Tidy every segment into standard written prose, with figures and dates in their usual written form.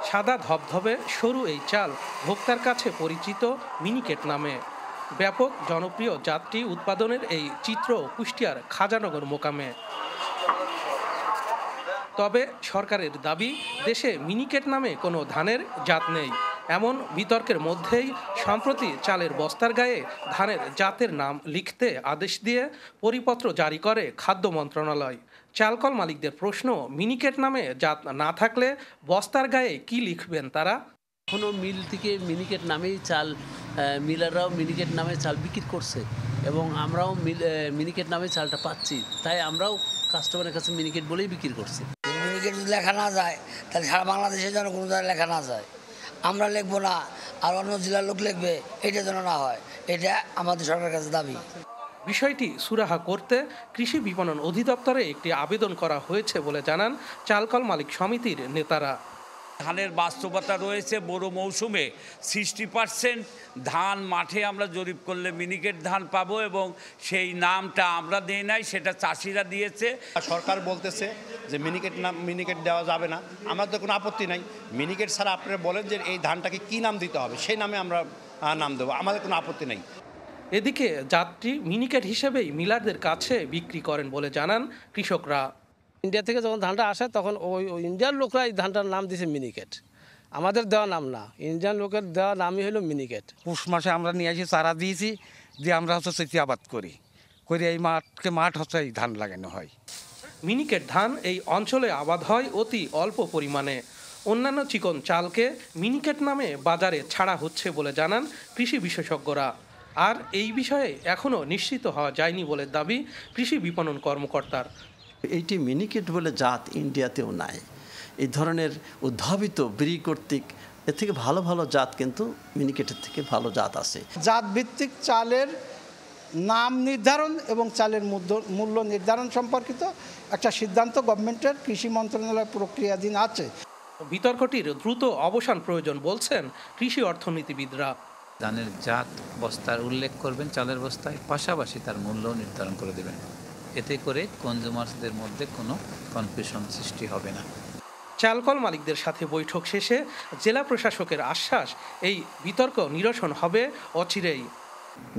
সাদা ধবধবে সরু এই চাল ভোক্তার কাছে পরিচিত মিনিকেট নামে। ব্যাপক জনপ্রিয় জাতটি উৎপাদনের এই চিত্র কুষ্টিয়ার খাজানগর মোকামে। তবে সরকারের দাবি, দেশে মিনিকেট নামে কোনো ধানের জাত নেই। এমন বিতর্কের মধ্যেই সম্প্রতি চালের বস্তার গায়ে ধানের জাতের নাম লিখতে আদেশ দিয়ে পরিপত্র জারি করে খাদ্য মন্ত্রণালয়। চালকল মালিকদের প্রশ্ন, মিনিকেট নামে জাত না থাকলে বস্তার গায়ে কি লিখবেন তারা? এখনও মিল থেকে মিনিকেট নামেই চাল, মিলাররাও মিনিকেট নামে চাল বিক্রি করছে এবং আমরাও মিনিকেট নামে চালটা পাচ্ছি, তাই আমরাও কাস্টমারের কাছে মিনিকেট বলেই বিক্রি করছি। মিনিকেট যদি লেখা না যায় তাহলে সারা বাংলাদেশে যেন কোনো জায়গায় লেখা না যায়, আমরা লিখবো না আর অন্য জেলার লোক লিখবে, এটা যেন না হয়, এটা আমাদের সরকারের কাছে দাবি। বিষয়টি সুরাহা করতে কৃষি বিপণন অধিদপ্তরে একটি আবেদন করা হয়েছে বলে জানান চালকল মালিক সমিতির নেতারা। ধানের বাস্তবতা রয়েছে, বড় মৌসুমে 60% ধান মাঠে আমরা জরিপ করলে মিনিকেট ধান পাবো এবং সেই নামটা আমরা দিই নাই, সেটা চাষিরা দিয়েছে। সরকার বলতেছে যে মিনিকেট দেওয়া যাবে না, আমার তো কোনো আপত্তি নাই। মিনিকেট ছাড়া আপনারা বলেন যে এই ধানটাকে কি নাম দিতে হবে, সেই নামে আমরা নাম দেবো, আমাদের কোনো আপত্তি নেই। এদিকে জাতটি মিনিকেট হিসেবেই মিলারদের কাছে বিক্রি করেন বলে জানান কৃষকরা। ইন্ডিয়া থেকে যখন ধানটা আসে তখন ওই ইন্ডিয়ার লোকরা এই ধানটার নাম দিয়েছে মিনিকেট, আমাদের দেওয়া নাম না, ইন্ডিয়ান লোকের দেওয়া নামই হলো মিনিকেট। পৌষ মাসে আমরা নিয়ে আসি চারা দিয়েছি, দিয়ে আমরা হচ্ছে সেচি আবাদ করি এই মাঠ হচ্ছে এই ধান লাগানো হয়। মিনিকেট ধান এই অঞ্চলে আবাদ হয় অতি অল্প পরিমাণে। অন্যান্য চিকন চালকে মিনিকেট নামে বাজারে ছাড়া হচ্ছে বলে জানান কৃষি বিশেষজ্ঞরা। আর এই বিষয়ে এখনও নিশ্চিত হওয়া যায়নি বলে দাবি কৃষি বিপণন কর্মকর্তার। এইটি মিনিকেট বলে জাত ইন্ডিয়াতেও নাই। এই ধরনের উদ্ভাবিত ব্রি কর্তৃক এর থেকে ভালো ভালো জাত কিন্তু মিনিকেটের থেকে ভালো জাত আছে। জাত ভিত্তিক চালের নাম নির্ধারণ এবং চালের মূল্য নির্ধারণ সম্পর্কিত একটা সিদ্ধান্ত গভর্নমেন্টের কৃষি মন্ত্রণালয় প্রক্রিয়াধীন আছে। বিতর্কটির দ্রুত অবসান প্রয়োজন বলছেন কৃষি অর্থনীতিবিদরা। ধানের জাত বস্তার উল্লেখ করবেন চালের বস্তায়, পাশাপাশি তার মূল্য নির্ধারণ করে দেবেন। এতে করে কনজিউমারদের মধ্যে কোনো কনফিউশন সৃষ্টি হবে না। চালকল মালিকদের সাথে বৈঠক শেষে জেলা প্রশাসকের আশ্বাস, এই বিতর্ক নিরসন হবে অচিরেই।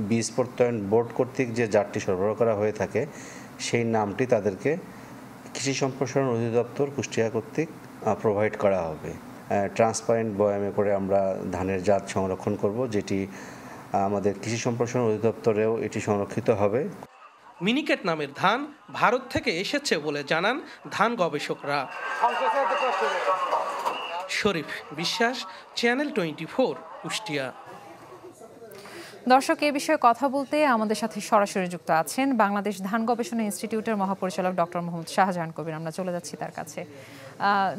বীজ প্রত্যয়ন বোর্ড কর্তৃক যে জাতটি সরবরাহ করা হয়ে থাকে সেই নামটি তাদেরকে কৃষি সম্প্রসারণ অধিদপ্তর কুষ্টিয়া কর্তৃক প্রোভাইড করা হবে। ট্রান্সপারেন্ট বয়ামে করে আমরা ধানের জাত সংরক্ষণ করব, যেটি আমাদের কৃষি সম্প্রসারণ অধিদপ্তরেও এটি সংরক্ষিত হবে। মিনিকেট নামের ধান ভারত থেকে এসেছে বলে জানান ধান গবেষকরা। শরীফ বিশ্বাস, চ্যানেল 24, কুষ্টিয়া। দর্শক, এ বিষয়ে কথা বলতে আমাদের সাথে সরাসরি যুক্ত আছেন বাংলাদেশ ধান গবেষণা ইনস্টিটিউটের মহাপরিচালক ডক্টর মোহাম্মদ শাহজাহান কবির। আমরা চলে যাচ্ছি তার কাছে।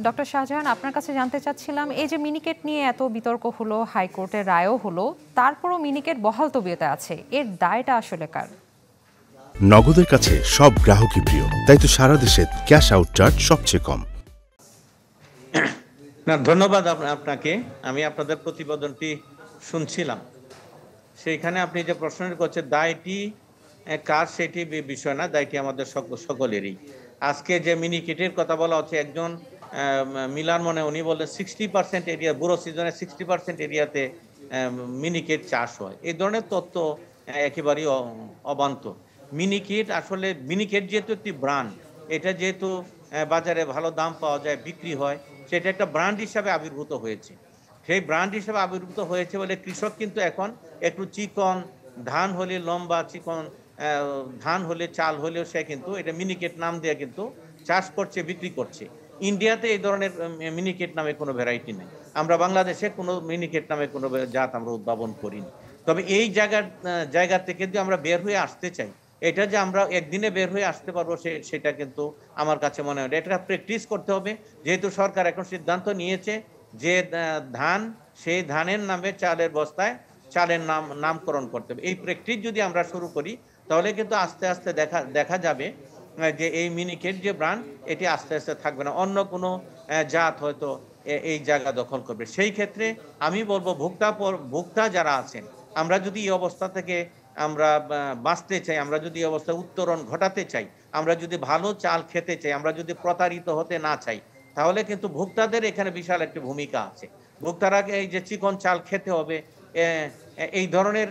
ডক্টর শাহজাহান, আপনার কাছে জানতে চাচ্ছিলাম, এই যে মিনিকেট নিয়ে এত বিতর্ক হলো, হাইকোর্টের রায়ও হলো, তারপরও মিনিকেট বহাল তবিয়তে আছে, এর দায়টা আসলে কার? নগদের কাছে সব গ্রাহকই প্রিয়, তাই তো সারা দেশে ক্যাশ আউট চার্জ সবচেয়ে কম। না, ধন্যবাদ আপনাকে। আমি আপনাদের প্রতিবেদনটি শুনছিলাম, সেইখানে আপনি যে প্রশ্নটি করছেন দায়টি কার, সেটি বিষয় না, দায়টি আমাদের সকলেরই। আজকে যে মিনিকেটের কথা বলা হচ্ছে, একজন মিলার মনে উনি বললেন 60% এরিয়া, বুড়ো সিজনে 60% এরিয়াতে মিনিকেট চাষ হয়। এই ধরনের তথ্য একেবারেই অবান্ত। মিনিকেট আসলে, মিনিকেট যেহেতু একটি ব্র্যান্ড, এটা যেহেতু বাজারে ভালো দাম পাওয়া যায়, বিক্রি হয়, সেটা একটা ব্র্যান্ড হিসাবে আবির্ভূত হয়েছে। সেই ব্র্যান্ড হিসেবে আবির্ভূত হয়েছে বলে কৃষক কিন্তু এখন একটু চিকন ধান হলে, লম্বা চিকন ধান হলে, চাল হলেও সে কিন্তু এটা মিনিকেট নাম দিয়ে কিন্তু চাষ করছে, বিক্রি করছে। ইন্ডিয়াতে এই ধরনের মিনিকেট নামে কোনো ভ্যারাইটি নেই। আমরা বাংলাদেশে কোনো মিনিকেট নামে কোনো জাত আমরা উদ্ভাবন করিনি। তবে এই জায়গা থেকে যদি আমরা বের হয়ে আসতে চাই, এটা যে আমরা একদিনে বের হয়ে আসতে পারবো সেটা কিন্তু আমার কাছে মনে হয় এটা প্র্যাকটিস করতে হবে। যেহেতু সরকার এখন সিদ্ধান্ত নিয়েছে যে ধান, সেই ধানের নামে চালের বস্তায় চালের নামকরণ করতে হবে, এই প্র্যাকটিস যদি আমরা শুরু করি তাহলে কিন্তু আস্তে আস্তে দেখা যাবে যে এই মিনিকেট যে ব্র্যান্ড, এটি আস্তে আস্তে থাকবে না, অন্য কোনো জাত হয়তো এই জায়গা দখল করবে। সেই ক্ষেত্রে আমি বলবো ভোক্তা যারা আছেন, আমরা যদি এই অবস্থা থেকে আমরা বাঁচতে চাই, আমরা যদি এই অবস্থা উত্তরণ ঘটাতে চাই, আমরা যদি ভালো চাল খেতে চাই, আমরা যদি প্রতারিত হতে না চাই, তাহলে কিন্তু ভোক্তাদের এখানে বিশাল একটি ভূমিকা আছে। ভোক্তারা এই যে চিকন চাল খেতে হবে, এই ধরনের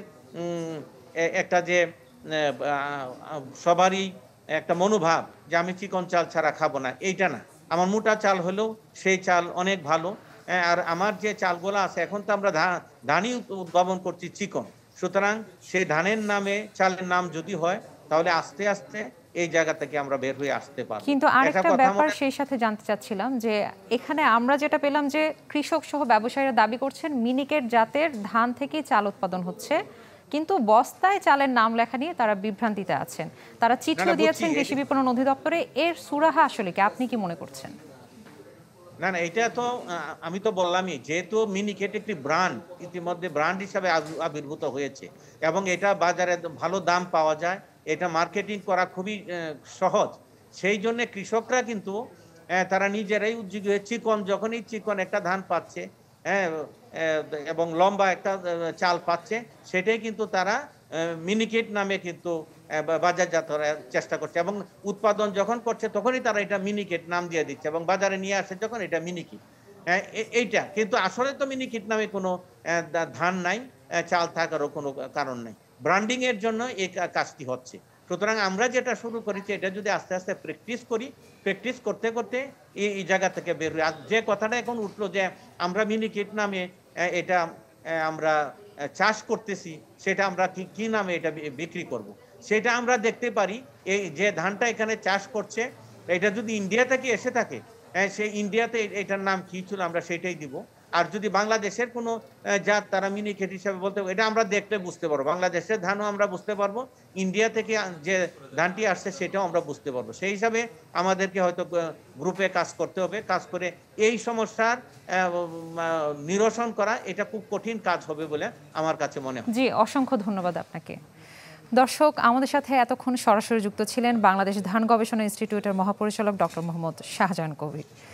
একটা যে সবারই একটা মনোভাব যে আমি চিকন চাল ছাড়া খাবো না, এইটা না। আমার মোটা চাল হলেও সেই চাল অনেক ভালো। আর আমার যে চালগুলো আছে, এখন তো আমরা ধানই উদ্ভাবন করছি চিকন, সুতরাং সেই ধানের নামে চালের নাম যদি হয় তাহলে আস্তে আস্তে এই জায়গা থেকে আমরা বের হয়ে আসতে পারবো। কিন্তু আরেকটা ব্যাপার সেই সাথে জানতে চাচ্ছিলাম যে এখানে আমরা যেটা পেলাম যে কৃষক সহ ব্যবসায়ীরা দাবি করছেন মিনিকেট জাতের ধান থেকেই চাল উৎপাদন হচ্ছে, কিন্তু বস্তায় চালের নাম লেখা নিয়ে তারা বিভ্রান্তিতে আছেন। তারা চিঠিও দিয়েছেন কৃষি বিপণন অধিদপ্তরে। এর সুরাহা আসলে কি, আপনি কি মনে করছেন? না, এটা তো আমি তো বললামই, যেহেতু মিনিকেট একটি ব্র্যান্ড, ইতিমধ্যে ব্র্যান্ড হিসাবে আবির্ভূত হয়েছে এবং এটা বাজারে ভালো দাম পাওয়া যায়, এটা মার্কেটিং করা খুবই সহজ। সেই জন্য কৃষকরা কিন্তু তারা নিজেরাই উদ্যোগী হয়ে চিকন, যখনই চিকন একটা ধান পাচ্ছে এবং লম্বা একটা চাল পাচ্ছে, সেটাই কিন্তু তারা মিনিকেট নামে কিন্তু বাজারজাত করার চেষ্টা করছে এবং উৎপাদন যখন করছে তখনই তারা এটা মিনিকেট নাম দিয়ে দিচ্ছে এবং বাজারে নিয়ে আসে যখন এটা মিনিকেট। এইটা কিন্তু আসলে তো মিনিকেট নামে কোনো ধান নাই, চাল থাকারও কোনো কারণ নেই। ব্র্যান্ডিং এর জন্য এই কাজটি হচ্ছে। সুতরাং আমরা যেটা শুরু করেছি, এটা যদি আস্তে আস্তে প্র্যাকটিস করি, প্র্যাকটিস করতে করতে এই জায়গা থেকে বের হই। আর যে কথাটা এখন উঠলো যে আমরা মিনিকেট নামে এটা আমরা চাষ করতেছি, সেটা আমরা কি নামে এটা বিক্রি করব, সেটা আমরা দেখতে পারি। এই যে ধানটা এখানে চাষ করছে, এটা যদি ইন্ডিয়া থেকে এসে থাকে, সেই ইন্ডিয়াতে এটার নাম কি ছিল আমরা সেটাই দিব। আর যদি বাংলাদেশের কোনো জাত তারা মিনিকেট হিসাবে বলতে, এটা আমরা দেখতে বুঝতে পারবো। বাংলাদেশের ধানও আমরা বুঝতে পারবো, ইন্ডিয়া থেকে যে ধানটি আসছে সেটাও আমরা বুঝতে পারবো। সেই হিসাবে আমাদেরকে হয়তো গ্রুপে কাজ করতে হবে। কাজ করে এই সমস্যার নিরসন করা, এটা খুব কঠিন কাজ হবে বলে আমার কাছে মনে হয়। জি, অসংখ্য ধন্যবাদ আপনাকে। দর্শক, আমাদের সাথে এতক্ষণ সরাসরি যুক্ত ছিলেন বাংলাদেশ ধান গবেষণা ইনস্টিটিউটের মহাপরিচালক ডক্টর মোহাম্মদ শাহজাহান কবির।